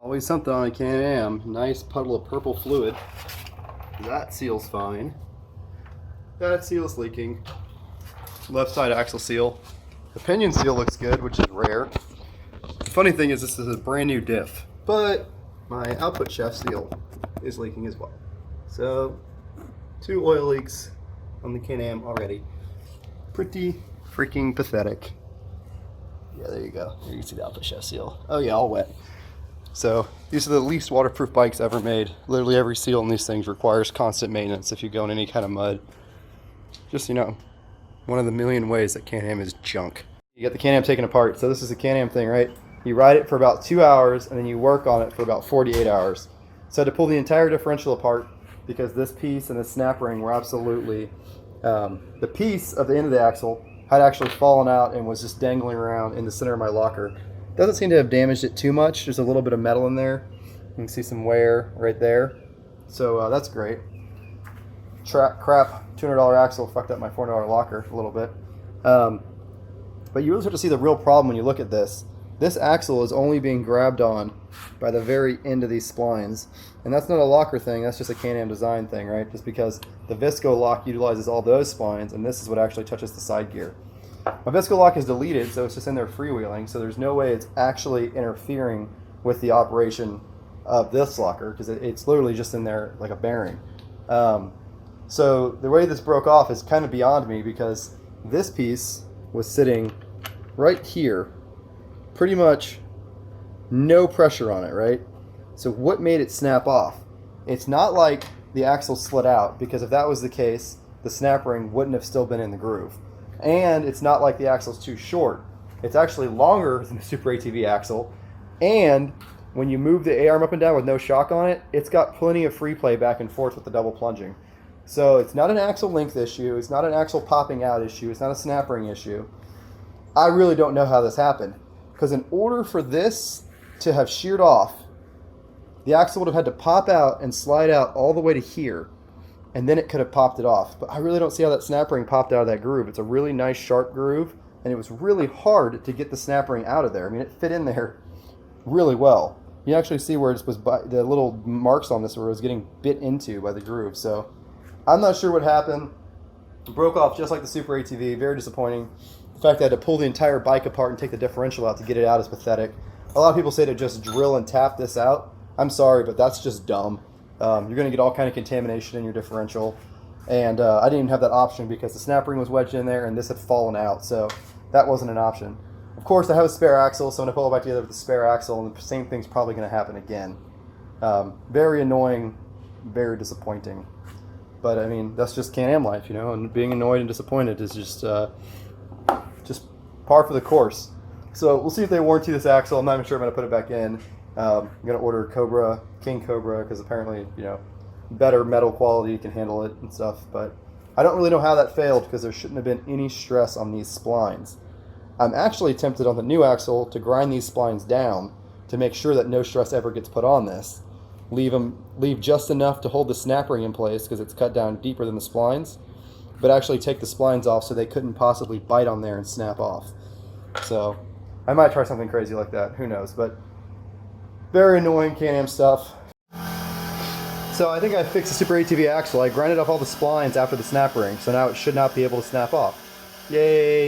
Always something on a Can-Am. Nice puddle of purple fluid. That seal's fine. That seal's leaking. Left side axle seal. The pinion seal looks good, which is rare. The funny thing is this is a brand new diff, but my output shaft seal is leaking as well. So 2 oil leaks on the Can-Am already. Pretty freaking pathetic. Yeah, there you go. There you can see the output shaft seal. Oh yeah, all wet. So these are the least waterproof bikes ever made. Literally every seal in these things requires constant maintenance if you go in any kind of mud. Just, you know, one of the million ways that Can-Am is junk. You get the Can-Am taken apart. So this is a Can-Am thing, right? You ride it for about 2 hours and then you work on it for about 48 hours. So I had to pull the entire differential apart because this piece and the snap ring were absolutely, the piece of the end of the axle had actually fallen out and was just dangling around in the center of my locker. Doesn't seem to have damaged it too much. There's a little bit of metal in there. You can see some wear right there. So that's great. Crap, $200 axle fucked up my $400 locker a little bit. But you really start to see the real problem when you look at this. This axle is only being grabbed on by the very end of these splines. And that's not a locker thing, that's just a Can-Am design thing, right? Just because the Visco lock utilizes all those splines, and this is what actually touches the side gear. My Visco lock is deleted, so it's just in there freewheeling, so there's no way it's actually interfering with the operation of this locker, because it's literally just in there like a bearing. So the way this broke off is kind of beyond me, because this piece was sitting right here, pretty much no pressure on it, right? So what made it snap off? It's not like the axle slid out, because if that was the case, the snap ring wouldn't have still been in the groove. And it's not like the axle's too short. It's actually longer than the Super ATV axle. And when you move the A-arm up and down with no shock on it, it's got plenty of free play back and forth with the double plunging. So it's not an axle length issue. It's not an axle popping out issue. It's not a snap ring issue. I really don't know how this happened. Because in order for this to have sheared off, the axle would have had to pop out and slide out all the way to here, and then it could have popped it off. But I really don't see how that snap ring popped out of that groove. It's a really nice sharp groove, and it was really hard to get the snap ring out of there. I mean, it fit in there really well. You actually see where it was the little marks on this where it was getting bit into by the groove. So I'm not sure what happened. It broke off just like the Super ATV. Very disappointing. The fact that I had to pull the entire bike apart and take the differential out to get it out is pathetic. A lot of people say to just drill and tap this out. I'm sorry, but that's just dumb. You're going to get all kind of contamination in your differential. And I didn't even have that option because the snap ring was wedged in there and this had fallen out. So that wasn't an option. Of course, I have a spare axle, so I'm going to pull it back together with the spare axle, and the same thing's probably going to happen again. Very annoying, very disappointing. But, I mean, that's just Can-Am life, you know, and being annoyed and disappointed is just par for the course. So we'll see if they warranty this axle. I'm not even sure I'm going to put it back in. I'm going to order Cobra, King Cobra, because apparently, you know, better metal quality can handle it and stuff. But I don't really know how that failed because there shouldn't have been any stress on these splines. I'm actually tempted on the new axle to grind these splines down to make sure that no stress ever gets put on this. Leave just enough to hold the snap ring in place because it's cut down deeper than the splines, but actually take the splines off so they couldn't possibly bite on there and snap off. So I might try something crazy like that. Who knows? But very annoying Can-Am stuff. So I think I fixed the Super ATV axle. I grinded off all the splines after the snap ring, so now it should not be able to snap off. Yay!